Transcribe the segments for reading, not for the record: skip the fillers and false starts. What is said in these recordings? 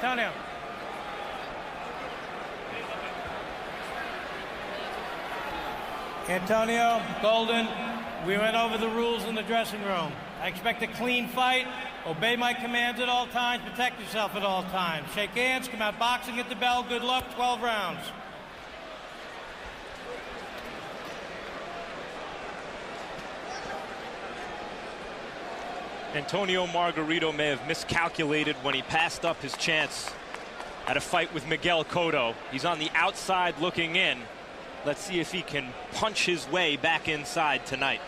Antonio. Antonio, Golden, we went over the rules in the dressing room. I expect a clean fight. Obey my commands at all times. Protect yourself at all times. Shake hands. Come out boxing at the bell. Good luck. 12 rounds. Antonio Margarito may have miscalculated when he passed up his chance at a fight with Miguel Cotto. He's on the outside looking in. Let's see if he can punch his way back inside tonight.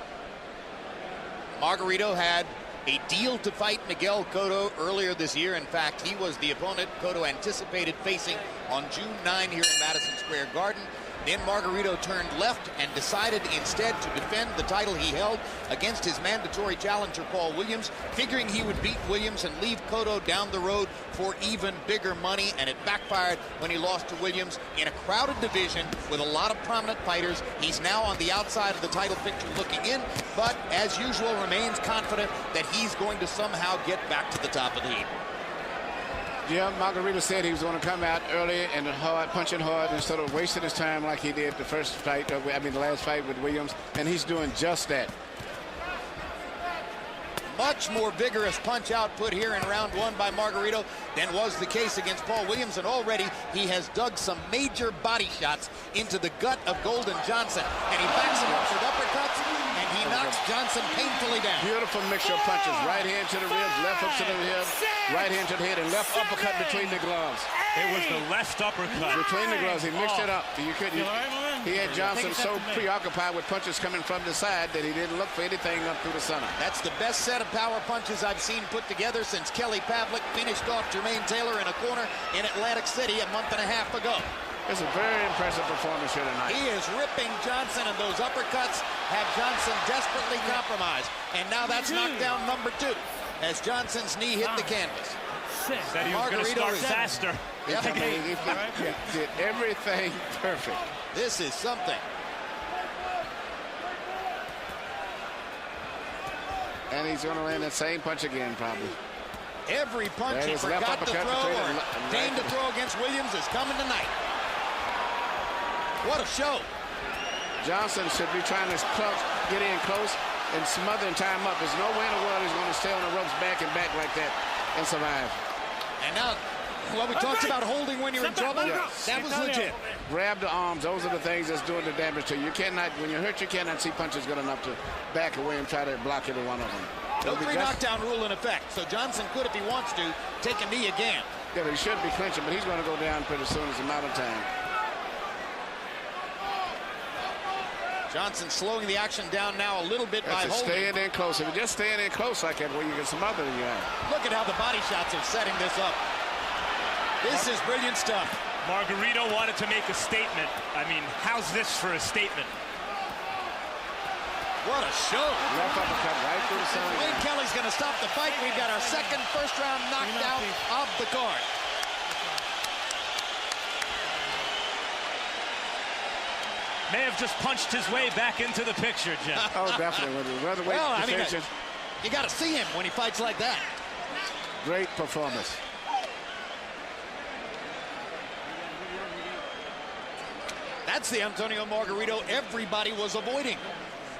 Margarito had a deal to fight Miguel Cotto earlier this year. In fact, he was the opponent Cotto anticipated facing on June 9 here in Madison Square Garden. Then Margarito turned left and decided instead to defend the title he held against his mandatory challenger, Paul Williams, figuring he would beat Williams and leave Cotto down the road for even bigger money, and it backfired when he lost to Williams in a crowded division with a lot of prominent fighters. He's now on the outside of the title picture looking in, but as usual remains confident that he's going to somehow get back to the top of the heap. Yeah, Margarito said he was going to come out early and hard, punching hard, instead of wasting his time like he did the first fight, the last fight with Williams, and he's doing just that. Much more vigorous punch output here in round one by Margarito than was the case against Paul Williams, and already he has dug some major body shots into the gut of Golden Johnson, and he backs him up with uppercuts, and he knocks Johnson painfully down. Beautiful mixture of punches. Right hand to the ribs, left hook to the ribs, right hand to the head, and left uppercut between the gloves. It was the left uppercut. Between the gloves, he mixed it up. He had Johnson so preoccupied with punches coming from the side that he didn't look for anything up through the center. That's the best set of power punches I've seen put together since Kelly Pavlik finished off Jermaine Taylor in a corner in Atlantic City a month and a half ago. It's a very impressive performance here tonight. He is ripping Johnson, and those uppercuts have Johnson desperately compromised. And now that's knockdown number 2 as Johnson's knee hit the canvas. Said he was going to start faster. Yep. He did everything perfect. This is something. And he's going to land that same punch again, probably. Every punch he forgot to throw or deigned to throw against Williams is coming tonight. What a show. Johnson should be trying to get in close and smother and tie him up. There's no way in the world he's going to stay on the ropes back and back like that and survive. And now, well, we talked about holding when you're in trouble. Yes. That was legit. Grab the arms. Those are the things that's doing the damage to you. You cannot, when you're hurt, you cannot see punches good enough to back away and try to block every one of them. No three-knockdown rule in effect, so Johnson could, if he wants to, take a knee again. Yeah, but he shouldn't be clinching, but he's going to go down pretty soon as a matter of time. Johnson slowing the action down now a little bit by holding. Staying in close. If you're just staying in close like that, well, you get smother you out. Look at how the body shots are setting this up. This is brilliant stuff. Margarito wanted to make a statement. I mean, how's this for a statement? What a show. Left uppercut right through the center. Wayne Kelly's going to stop the fight. We've got our second first-round knockdown of the card. May have just punched his way back into the picture, Jim. Oh, definitely. Well, I mean, you got to see him when he fights like that. Great performance. That's the Antonio Margarito everybody was avoiding.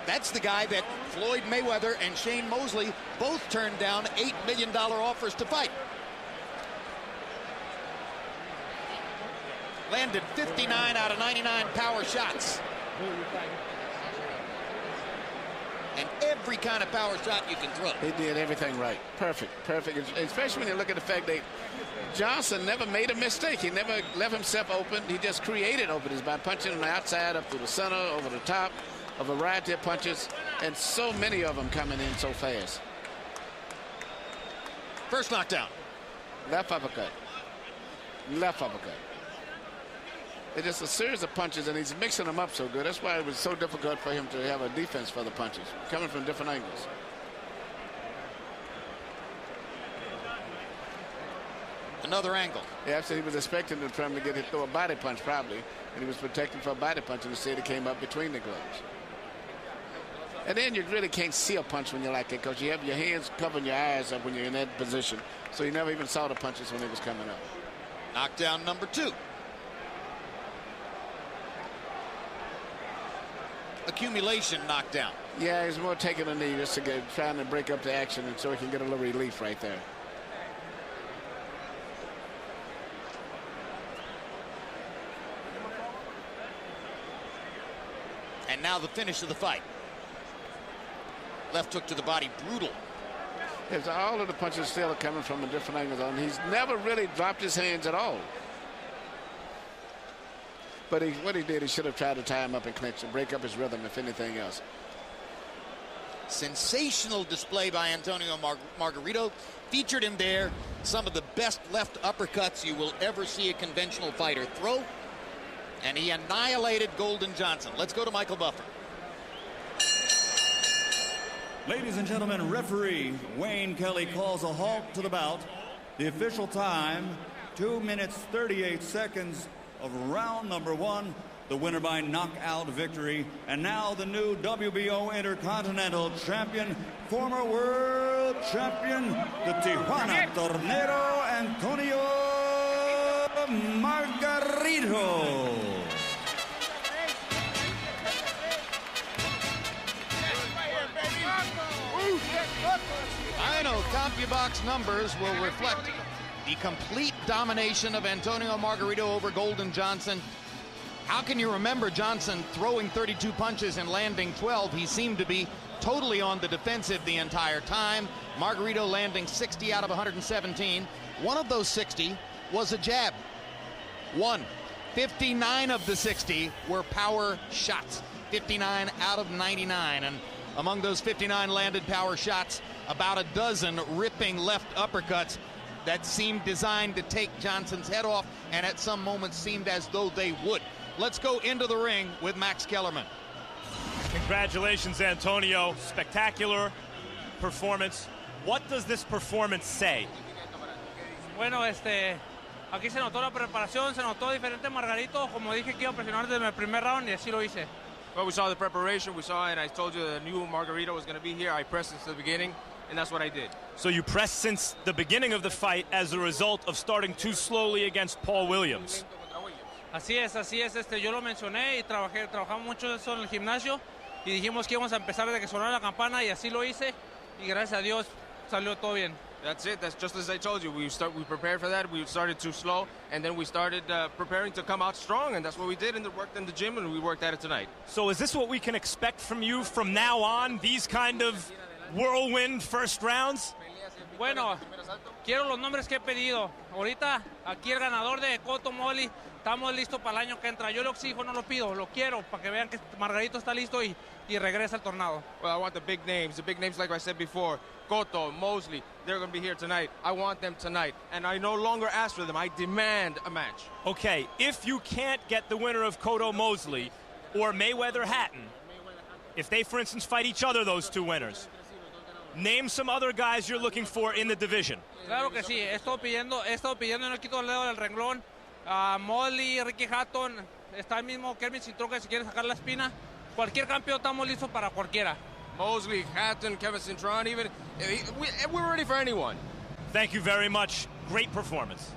That's the guy that Floyd Mayweather and Shane Mosley both turned down $8 million offers to fight. Landed 59 out of 99 power shots. And every kind of power shot you can throw. He did everything right. Perfect, perfect. Especially when you look at the fact that Johnson never made a mistake. He never left himself open. He just created openings by punching on the outside, up through the center, over the top, a variety of punches, and so many of them coming in so fast. First knockdown. Left uppercut. Left uppercut. It's just a series of punches, and he's mixing them up so good. That's why it was so difficult for him to have a defense for the punches, coming from different angles. Another angle. Yeah, so he was expecting him to get hit through a body punch, probably, and he was protecting for a body punch, and instead it came up between the gloves. And then you really can't see a punch when you're like that, because you have your hands covering your eyes up when you're in that position. So you never even saw the punches when they was coming up. Knockdown number 2. Accumulation knockdown. Yeah, he's more taking a knee just to trying to break up the action and so he can get a little relief right there. And now the finish of the fight. Left hook to the body, brutal. Yes, all of the punches still are coming from a different angle on. He's never really dropped his hands at all. But what he did, he should have tried to tie him up and clinch and break up his rhythm, if anything else. Sensational display by Antonio Margarito. Featured him there. Some of the best left uppercuts you will ever see a conventional fighter throw. And he annihilated Golden Johnson. Let's go to Michael Buffer. Ladies and gentlemen, referee Wayne Kelly calls a halt to the bout. The official time, 2 minutes 38 seconds of round number 1. The winner by knockout victory. And now the new WBO Intercontinental Champion, former world champion, the Tijuana Tornado, Antonio Margarito. I know CompuBox numbers will reflect the complete domination of Antonio Margarito over Golden Johnson. How can you remember Johnson throwing 32 punches and landing 12? He seemed to be totally on the defensive the entire time. Margarito landing 60 out of 117. One of those 60 was a jab. 59 of the 60 were power shots. 59 out of 99. And among those 59 landed power shots, about a dozen ripping left uppercuts that seemed designed to take Johnson's head off, and at some moments seemed as though they would. Let's go into the ring with Max Kellerman. Congratulations, Antonio. Spectacular performance. What does this performance say? Bueno, aquí se notó la preparación, se notó diferente Margarito. Como dije que iba a presionar desde el primer round y así lo hice. Well, we saw the preparation, we saw it, and I told you the new Margarito was going to be here. I pressed since the beginning, and that's what I did. So you pressed since the beginning of the fight as a result of starting too slowly against Paul Williams. Así es, yo lo mencioné y trabajamos mucho eso en el gimnasio y dijimos que íbamos a empezar desde que sonara la campana y así lo hice y gracias a Dios salió todo bien. That's it. That's just as I told you. We prepared for that. We started too slow, and then we started preparing to come out strong, and that's what we did, and it worked in the gym, and we worked at it tonight. So is this what we can expect from you from now on, these kind of whirlwind first rounds? Bueno, quiero los nombres que he pedido. Ahorita, aquí el ganador de Cotto, Mosley, estamos listos para el año que entra. Yo lo exijo, no lo pido, lo quiero, para que vean que Margarito está listo y regresa al tornado. Well, I want the big names like I said before. Cotto, Mosley, they're going to be here tonight. I want them tonight, and I no longer ask for them. I demand a match. Okay, if you can't get the winner of Cotto Mosley or Mayweather Hatton, if they, for instance, fight each other, those two winners, name some other guys you're looking for in the division. Claro que sí, he estado pidiendo y no quito el dedo del renglón. Mosley, Ricky Hatton, está el mismo Kermit Cintron que si quiere sacar la espina. Cualquier campeón estamos listos para cualquiera. Mosley, Hatton, Kevin Cintron, we're ready for anyone. Thank you very much. Great performance.